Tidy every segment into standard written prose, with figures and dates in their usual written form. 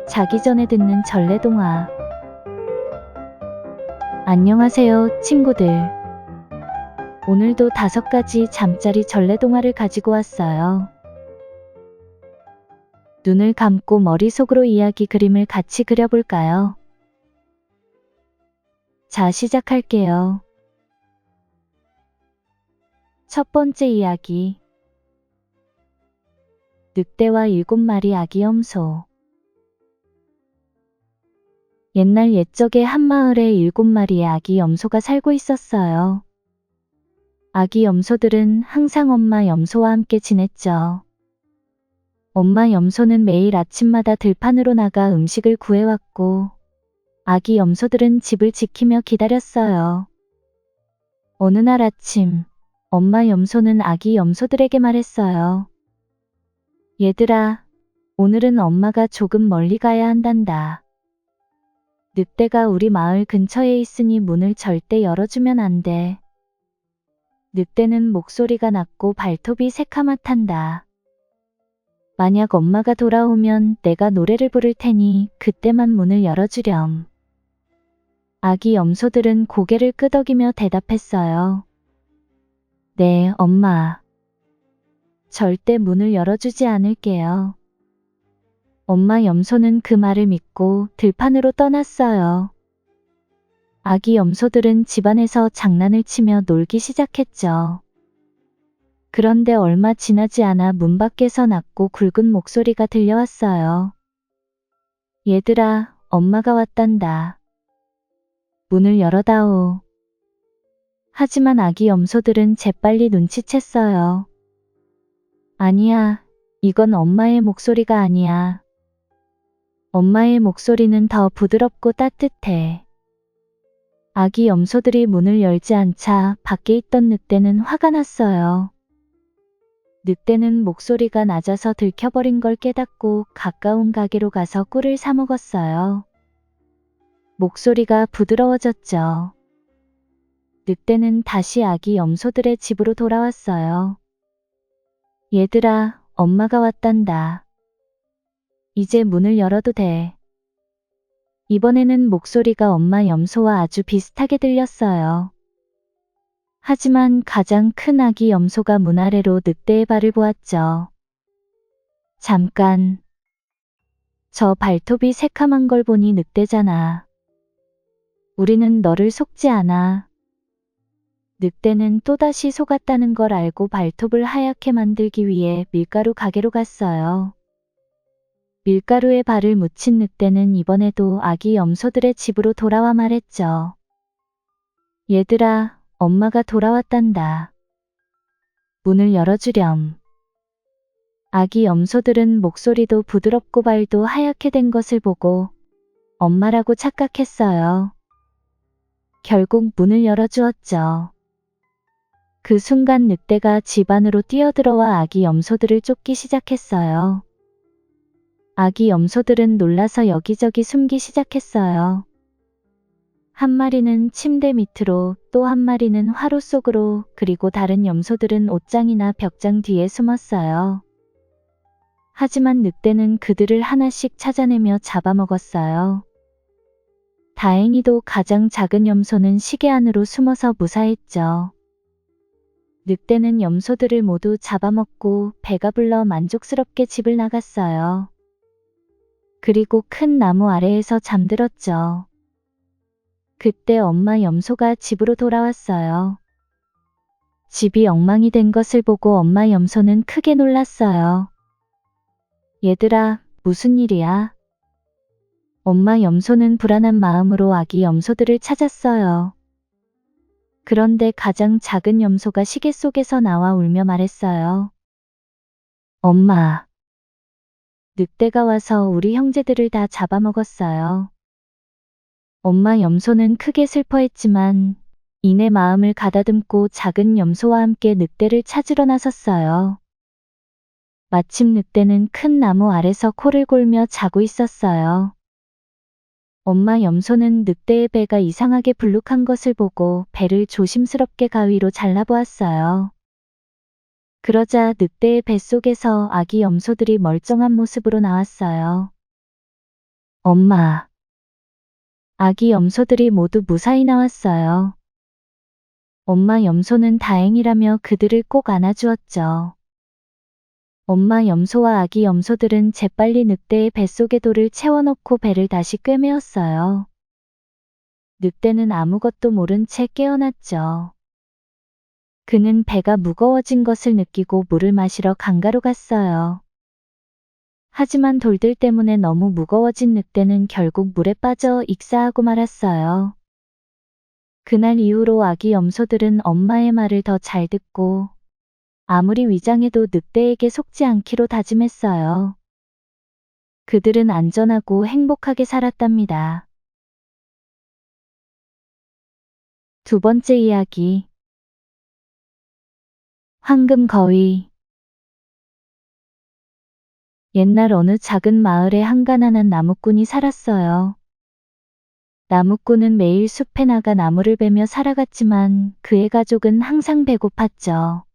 자기 전에 듣는 전래동화. 안녕하세요, 친구들. 오늘도 5가지 잠자리 전래동화를 가지고 왔어요. 눈을 감고 머릿속으로 이야기 그림을 같이 그려볼까요? 자, 시작할게요. 첫 번째 이야기. 늑대와 7마리 아기 염소. 옛날 옛적에 한 마을에 7마리의 아기 염소가 살고 있었어요. 아기 염소들은 항상 엄마 염소와 함께 지냈죠. 엄마 염소는 매일 아침마다 들판으로 나가 음식을 구해왔고, 아기 염소들은 집을 지키며 기다렸어요. 어느 날 아침, 엄마 염소는 아기 염소들에게 말했어요. 얘들아, 오늘은 엄마가 조금 멀리 가야 한단다. 늑대가 우리 마을 근처에 있으니 문을 절대 열어주면 안 돼. 늑대는 목소리가 낮고 발톱이 새카맣단다. 만약 엄마가 돌아오면 내가 노래를 부를 테니 그때만 문을 열어주렴. 아기 염소들은 고개를 끄덕이며 대답했어요. 네, 엄마. 절대 문을 열어주지 않을게요. 엄마 염소는 그 말을 믿고 들판으로 떠났어요. 아기 염소들은 집안에서 장난을 치며 놀기 시작했죠. 그런데 얼마 지나지 않아 문 밖에서 낮고 굵은 목소리가 들려왔어요. 얘들아, 엄마가 왔단다. 문을 열어다오. 하지만 아기 염소들은 재빨리 눈치챘어요. 아니야, 이건 엄마의 목소리가 아니야. 엄마의 목소리는 더 부드럽고 따뜻해. 아기 염소들이 문을 열지 않자 밖에 있던 늑대는 화가 났어요. 늑대는 목소리가 낮아서 들켜버린 걸 깨닫고 가까운 가게로 가서 꿀을 사 먹었어요. 목소리가 부드러워졌죠. 늑대는 다시 아기 염소들의 집으로 돌아왔어요. 얘들아, 엄마가 왔단다. 이제 문을 열어도 돼. 이번에는 목소리가 엄마 염소와 아주 비슷하게 들렸어요. 하지만 가장 큰 아기 염소가 문 아래로 늑대의 발을 보았죠. 잠깐. 저 발톱이 새카만 걸 보니 늑대잖아. 우리는 너를 속지 않아. 늑대는 또다시 속았다는 걸 알고 발톱을 하얗게 만들기 위해 밀가루 가게로 갔어요. 밀가루에 발을 묻힌 늑대는 이번에도 아기 염소들의 집으로 돌아와 말했죠. 얘들아, 엄마가 돌아왔단다. 문을 열어주렴. 아기 염소들은 목소리도 부드럽고 발도 하얗게 된 것을 보고 엄마라고 착각했어요. 결국 문을 열어주었죠. 그 순간 늑대가 집 안으로 뛰어들어와 아기 염소들을 쫓기 시작했어요. 아기 염소들은 놀라서 여기저기 숨기 시작했어요. 한 마리는 침대 밑으로, 또 한 마리는 화로 속으로, 그리고 다른 염소들은 옷장이나 벽장 뒤에 숨었어요. 하지만 늑대는 그들을 하나씩 찾아내며 잡아먹었어요. 다행히도 가장 작은 염소는 시계 안으로 숨어서 무사했죠. 늑대는 염소들을 모두 잡아먹고 배가 불러 만족스럽게 집을 나갔어요. 그리고 큰 나무 아래에서 잠들었죠. 그때 엄마 염소가 집으로 돌아왔어요. 집이 엉망이 된 것을 보고 엄마 염소는 크게 놀랐어요. 얘들아, 무슨 일이야? 엄마 염소는 불안한 마음으로 아기 염소들을 찾았어요. 그런데 가장 작은 염소가 시계 속에서 나와 울며 말했어요. 엄마. 늑대가 와서 우리 형제들을 다 잡아먹었어요. 엄마 염소는 크게 슬퍼했지만 이내 마음을 가다듬고 작은 염소와 함께 늑대를 찾으러 나섰어요. 마침 늑대는 큰 나무 아래서 코를 골며 자고 있었어요. 엄마 염소는 늑대의 배가 이상하게 불룩한 것을 보고 배를 조심스럽게 가위로 잘라보았어요. 그러자 늑대의 뱃속에서 아기 염소들이 멀쩡한 모습으로 나왔어요. 엄마. 아기 염소들이 모두 무사히 나왔어요. 엄마 염소는 다행이라며 그들을 꼭 안아주었죠. 엄마 염소와 아기 염소들은 재빨리 늑대의 뱃속에 돌을 채워넣고 배를 다시 꿰매었어요. 늑대는 아무것도 모른 채 깨어났죠. 그는 배가 무거워진 것을 느끼고 물을 마시러 강가로 갔어요. 하지만 돌들 때문에 너무 무거워진 늑대는 결국 물에 빠져 익사하고 말았어요. 그날 이후로 아기 염소들은 엄마의 말을 더 잘 듣고 아무리 위장해도 늑대에게 속지 않기로 다짐했어요. 그들은 안전하고 행복하게 살았답니다. 두 번째 이야기. 황금 거위. 옛날 어느 작은 마을에 한 가난한 나무꾼이 살았어요. 나무꾼은 매일 숲에 나가 나무를 베며 살아갔지만 그의 가족은 항상 배고팠죠.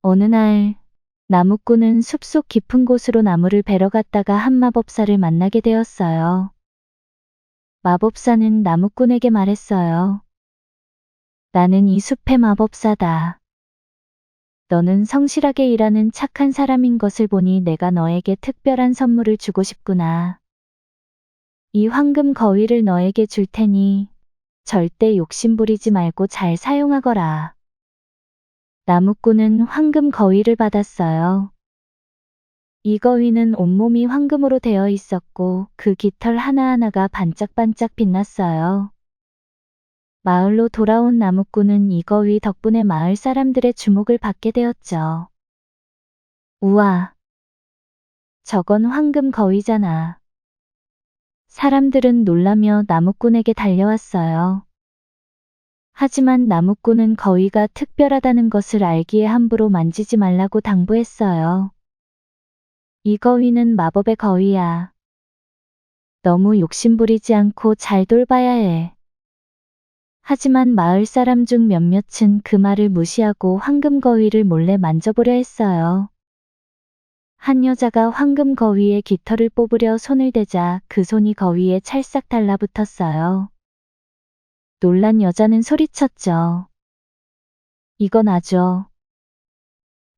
어느 날 나무꾼은 숲속 깊은 곳으로 나무를 베러 갔다가 한 마법사를 만나게 되었어요. 마법사는 나무꾼에게 말했어요. 나는 이 숲의 마법사다. 너는 성실하게 일하는 착한 사람인 것을 보니 내가 너에게 특별한 선물을 주고 싶구나. 이 황금 거위를 너에게 줄 테니 절대 욕심부리지 말고 잘 사용하거라. 나무꾼은 황금 거위를 받았어요. 이 거위는 온몸이 황금으로 되어 있었고 그 깃털 하나하나가 반짝반짝 빛났어요. 마을로 돌아온 나무꾼은 이 거위 덕분에 마을 사람들의 주목을 받게 되었죠. 우와, 저건 황금 거위잖아. 사람들은 놀라며 나무꾼에게 달려왔어요. 하지만 나무꾼은 거위가 특별하다는 것을 알기에 함부로 만지지 말라고 당부했어요. 이 거위는 마법의 거위야. 너무 욕심부리지 않고 잘 돌봐야 해. 하지만 마을 사람 중 몇몇은 그 말을 무시하고 황금 거위를 몰래 만져보려 했어요. 한 여자가 황금 거위의 깃털을 뽑으려 손을 대자 그 손이 거위에 찰싹 달라붙었어요. 놀란 여자는 소리쳤죠. 이건 아죠.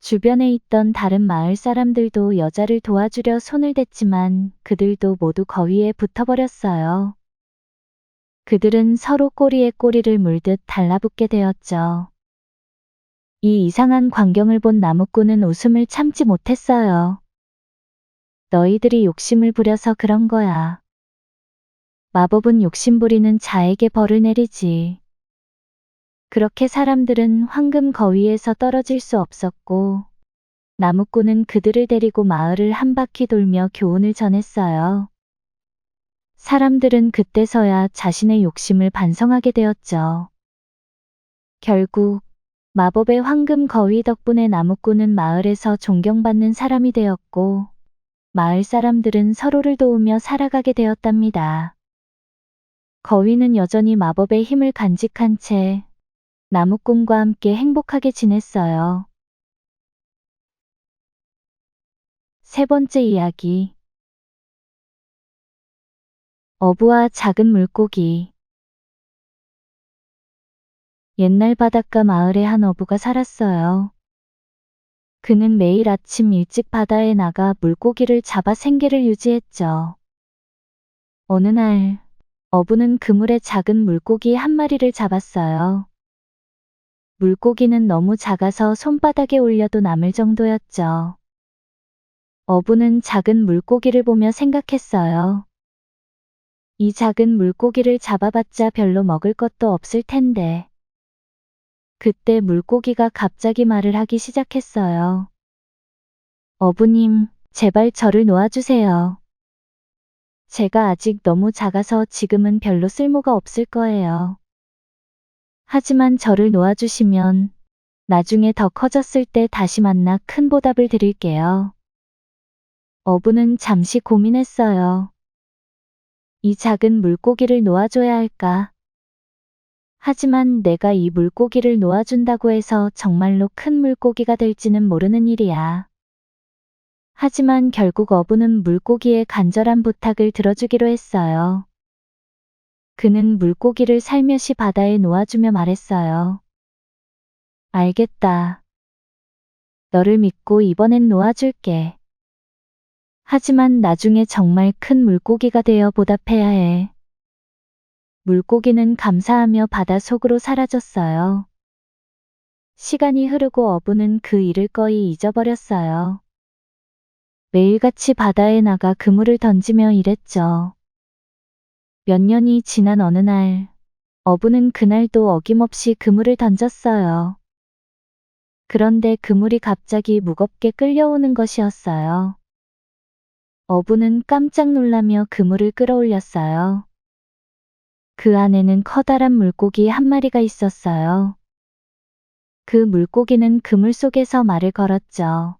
주변에 있던 다른 마을 사람들도 여자를 도와주려 손을 댔지만 그들도 모두 거위에 붙어버렸어요. 그들은 서로 꼬리에 꼬리를 물듯 달라붙게 되었죠. 이 이상한 광경을 본 나무꾼은 웃음을 참지 못했어요. 너희들이 욕심을 부려서 그런 거야. 마법은 욕심부리는 자에게 벌을 내리지. 그렇게 사람들은 황금 거위에서 떨어질 수 없었고 나무꾼은 그들을 데리고 마을을 한 바퀴 돌며 교훈을 전했어요. 사람들은 그때서야 자신의 욕심을 반성하게 되었죠. 결국 마법의 황금 거위 덕분에 나무꾼은 마을에서 존경받는 사람이 되었고 마을 사람들은 서로를 도우며 살아가게 되었답니다. 거위는 여전히 마법의 힘을 간직한 채 나무꾼과 함께 행복하게 지냈어요. 세 번째 이야기. 어부와 작은 물고기. 옛날 바닷가 마을에 한 어부가 살았어요. 그는 매일 아침 일찍 바다에 나가 물고기를 잡아 생계를 유지했죠. 어느 날 어부는 그물에 작은 물고기 한 마리를 잡았어요. 물고기는 너무 작아서 손바닥에 올려도 남을 정도였죠. 어부는 작은 물고기를 보며 생각했어요. 이 작은 물고기를 잡아봤자 별로 먹을 것도 없을 텐데. 그때 물고기가 갑자기 말을 하기 시작했어요. 어부님, 제발 저를 놓아주세요. 제가 아직 너무 작아서 지금은 별로 쓸모가 없을 거예요. 하지만 저를 놓아주시면 나중에 더 커졌을 때 다시 만나 큰 보답을 드릴게요. 어부는 잠시 고민했어요. 이 작은 물고기를 놓아줘야 할까? 하지만 내가 이 물고기를 놓아준다고 해서 정말로 큰 물고기가 될지는 모르는 일이야. 하지만 결국 어부는 물고기의 간절한 부탁을 들어주기로 했어요. 그는 물고기를 살며시 바다에 놓아주며 말했어요. 알겠다. 너를 믿고 이번엔 놓아줄게. 하지만 나중에 정말 큰 물고기가 되어 보답해야 해. 물고기는 감사하며 바다 속으로 사라졌어요. 시간이 흐르고 어부는 그 일을 거의 잊어버렸어요. 매일같이 바다에 나가 그물을 던지며 일했죠. 몇 년이 지난 어느 날, 어부는 그날도 어김없이 그물을 던졌어요. 그런데 그물이 갑자기 무겁게 끌려오는 것이었어요. 어부는 깜짝 놀라며 그물을 끌어올렸어요. 그 안에는 커다란 물고기 한 마리가 있었어요. 그 물고기는 그물 속에서 말을 걸었죠.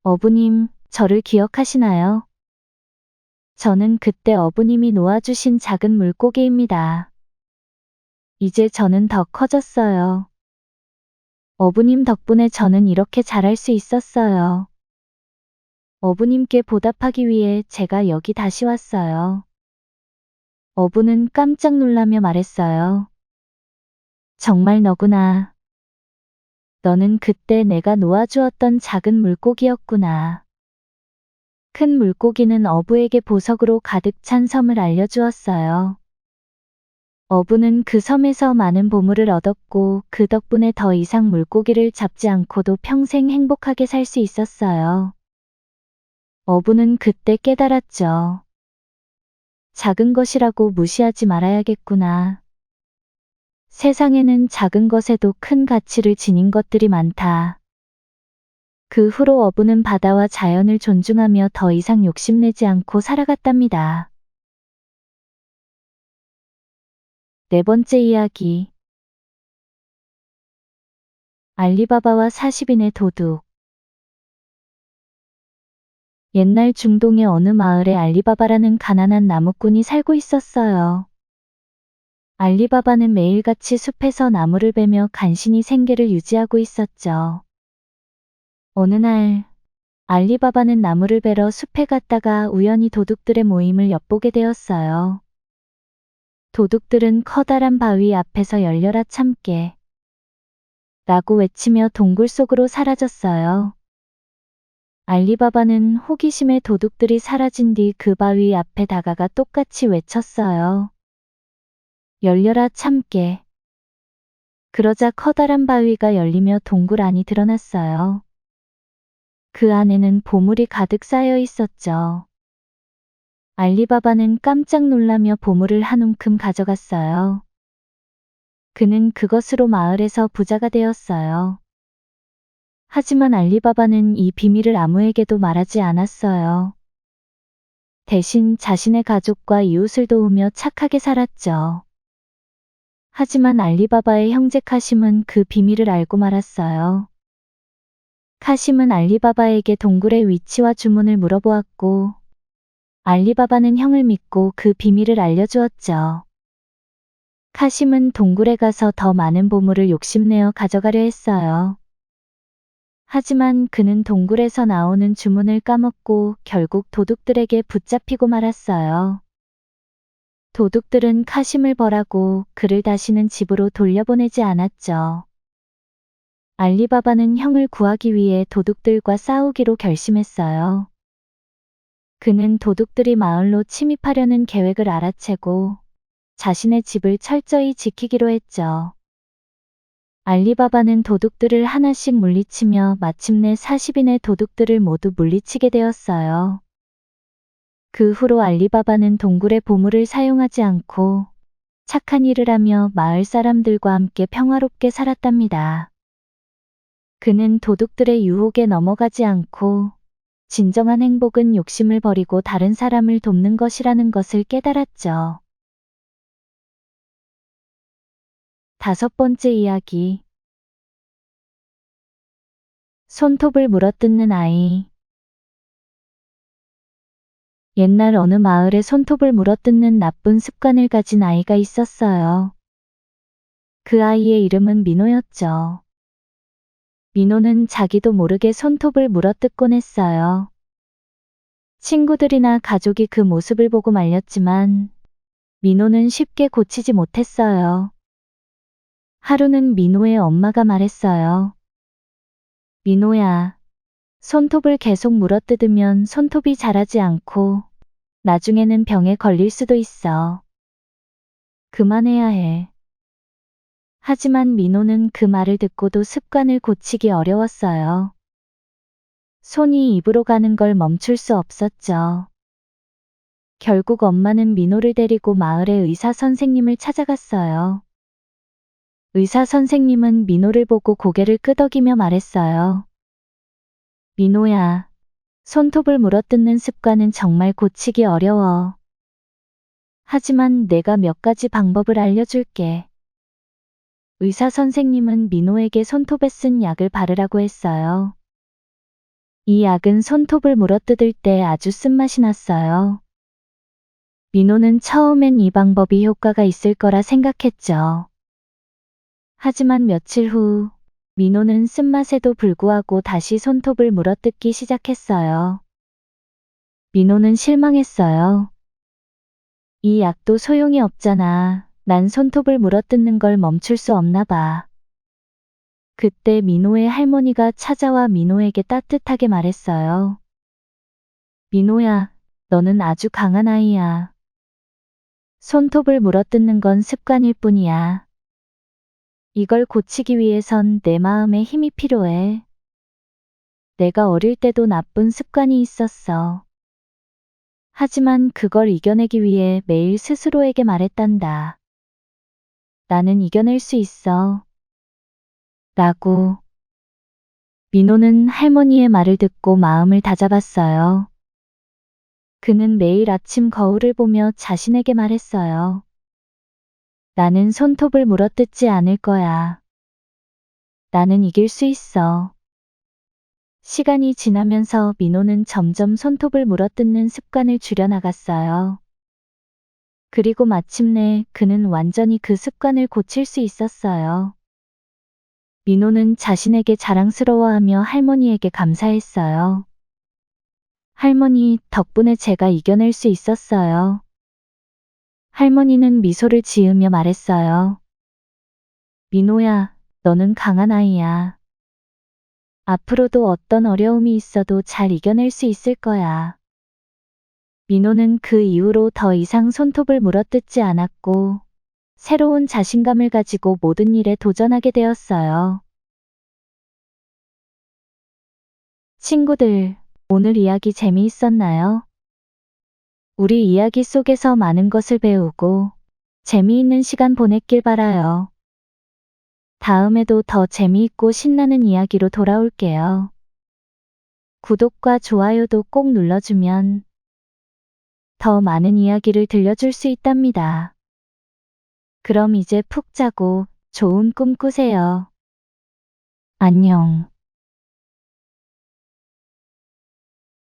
어부님, 저를 기억하시나요? 저는 그때 어부님이 놓아주신 작은 물고기입니다. 이제 저는 더 커졌어요. 어부님 덕분에 저는 이렇게 잘할 수 있었어요. 어부님께 보답하기 위해 제가 여기 다시 왔어요. 어부는 깜짝 놀라며 말했어요. 정말 너구나. 너는 그때 내가 놓아주었던 작은 물고기였구나. 큰 물고기는 어부에게 보석으로 가득 찬 섬을 알려주었어요. 어부는 그 섬에서 많은 보물을 얻었고 그 덕분에 더 이상 물고기를 잡지 않고도 평생 행복하게 살 수 있었어요. 어부는 그때 깨달았죠. 작은 것이라고 무시하지 말아야겠구나. 세상에는 작은 것에도 큰 가치를 지닌 것들이 많다. 그 후로 어부는 바다와 자연을 존중하며 더 이상 욕심내지 않고 살아갔답니다. 네 번째 이야기. 알리바바와 40인의 도둑. 옛날 중동의 어느 마을에 알리바바라는 가난한 나무꾼이 살고 있었어요. 알리바바는 매일같이 숲에서 나무를 베며 간신히 생계를 유지하고 있었죠. 어느 날, 알리바바는 나무를 베러 숲에 갔다가 우연히 도둑들의 모임을 엿보게 되었어요. 도둑들은 커다란 바위 앞에서 열려라 참깨 라고 외치며 동굴 속으로 사라졌어요. 알리바바는 호기심에 도둑들이 사라진 뒤 그 바위 앞에 다가가 똑같이 외쳤어요. 열려라 참깨. 그러자 커다란 바위가 열리며 동굴 안이 드러났어요. 그 안에는 보물이 가득 쌓여 있었죠. 알리바바는 깜짝 놀라며 보물을 한 움큼 가져갔어요. 그는 그것으로 마을에서 부자가 되었어요. 하지만 알리바바는 이 비밀을 아무에게도 말하지 않았어요. 대신 자신의 가족과 이웃을 도우며 착하게 살았죠. 하지만 알리바바의 형제 카심은 그 비밀을 알고 말았어요. 카심은 알리바바에게 동굴의 위치와 주문을 물어보았고, 알리바바는 형을 믿고 그 비밀을 알려주었죠. 카심은 동굴에 가서 더 많은 보물을 욕심내어 가져가려 했어요. 하지만 그는 동굴에서 나오는 주문을 까먹고 결국 도둑들에게 붙잡히고 말았어요. 도둑들은 카심을 벌하고 그를 다시는 집으로 돌려보내지 않았죠. 알리바바는 형을 구하기 위해 도둑들과 싸우기로 결심했어요. 그는 도둑들이 마을로 침입하려는 계획을 알아채고 자신의 집을 철저히 지키기로 했죠. 알리바바는 도둑들을 하나씩 물리치며 마침내 40인의 도둑들을 모두 물리치게 되었어요. 그 후로 알리바바는 동굴의 보물을 사용하지 않고 착한 일을 하며 마을 사람들과 함께 평화롭게 살았답니다. 그는 도둑들의 유혹에 넘어가지 않고 진정한 행복은 욕심을 버리고 다른 사람을 돕는 것이라는 것을 깨달았죠. 다섯 번째 이야기. 손톱을 물어뜯는 아이. 옛날 어느 마을에 손톱을 물어뜯는 나쁜 습관을 가진 아이가 있었어요. 그 아이의 이름은 민호였죠. 민호는 자기도 모르게 손톱을 물어뜯곤 했어요. 친구들이나 가족이 그 모습을 보고 말렸지만 민호는 쉽게 고치지 못했어요. 하루는 민호의 엄마가 말했어요. 민호야, 손톱을 계속 물어뜯으면 손톱이 자라지 않고 나중에는 병에 걸릴 수도 있어. 그만해야 해. 하지만 민호는 그 말을 듣고도 습관을 고치기 어려웠어요. 손이 입으로 가는 걸 멈출 수 없었죠. 결국 엄마는 민호를 데리고 마을의 의사 선생님을 찾아갔어요. 의사 선생님은 민호를 보고 고개를 끄덕이며 말했어요. 민호야, 손톱을 물어뜯는 습관은 정말 고치기 어려워. 하지만 내가 몇 가지 방법을 알려줄게. 의사 선생님은 민호에게 손톱에 쓴 약을 바르라고 했어요. 이 약은 손톱을 물어뜯을 때 아주 쓴맛이 났어요. 민호는 처음엔 이 방법이 효과가 있을 거라 생각했죠. 하지만 며칠 후, 민호는 쓴맛에도 불구하고 다시 손톱을 물어뜯기 시작했어요. 민호는 실망했어요. 이 약도 소용이 없잖아. 난 손톱을 물어뜯는 걸 멈출 수 없나 봐. 그때 민호의 할머니가 찾아와 민호에게 따뜻하게 말했어요. 민호야, 너는 아주 강한 아이야. 손톱을 물어뜯는 건 습관일 뿐이야. 이걸 고치기 위해선 내 마음에 힘이 필요해. 내가 어릴 때도 나쁜 습관이 있었어. 하지만 그걸 이겨내기 위해 매일 스스로에게 말했단다. 나는 이겨낼 수 있어. 라고. 민호는 할머니의 말을 듣고 마음을 다잡았어요. 그는 매일 아침 거울을 보며 자신에게 말했어요. 나는 손톱을 물어뜯지 않을 거야. 나는 이길 수 있어. 시간이 지나면서 민호는 점점 손톱을 물어뜯는 습관을 줄여나갔어요. 그리고 마침내 그는 완전히 그 습관을 고칠 수 있었어요. 민호는 자신에게 자랑스러워하며 할머니에게 감사했어요. 할머니, 덕분에 제가 이겨낼 수 있었어요. 할머니는 미소를 지으며 말했어요. 민호야, 너는 강한 아이야. 앞으로도 어떤 어려움이 있어도 잘 이겨낼 수 있을 거야. 민호는 그 이후로 더 이상 손톱을 물어뜯지 않았고, 새로운 자신감을 가지고 모든 일에 도전하게 되었어요. 친구들, 오늘 이야기 재미있었나요? 우리 이야기 속에서 많은 것을 배우고 재미있는 시간 보냈길 바라요. 다음에도 더 재미있고 신나는 이야기로 돌아올게요. 구독과 좋아요도 꼭 눌러주면 더 많은 이야기를 들려줄 수 있답니다. 그럼 이제 푹 자고 좋은 꿈 꾸세요. 안녕.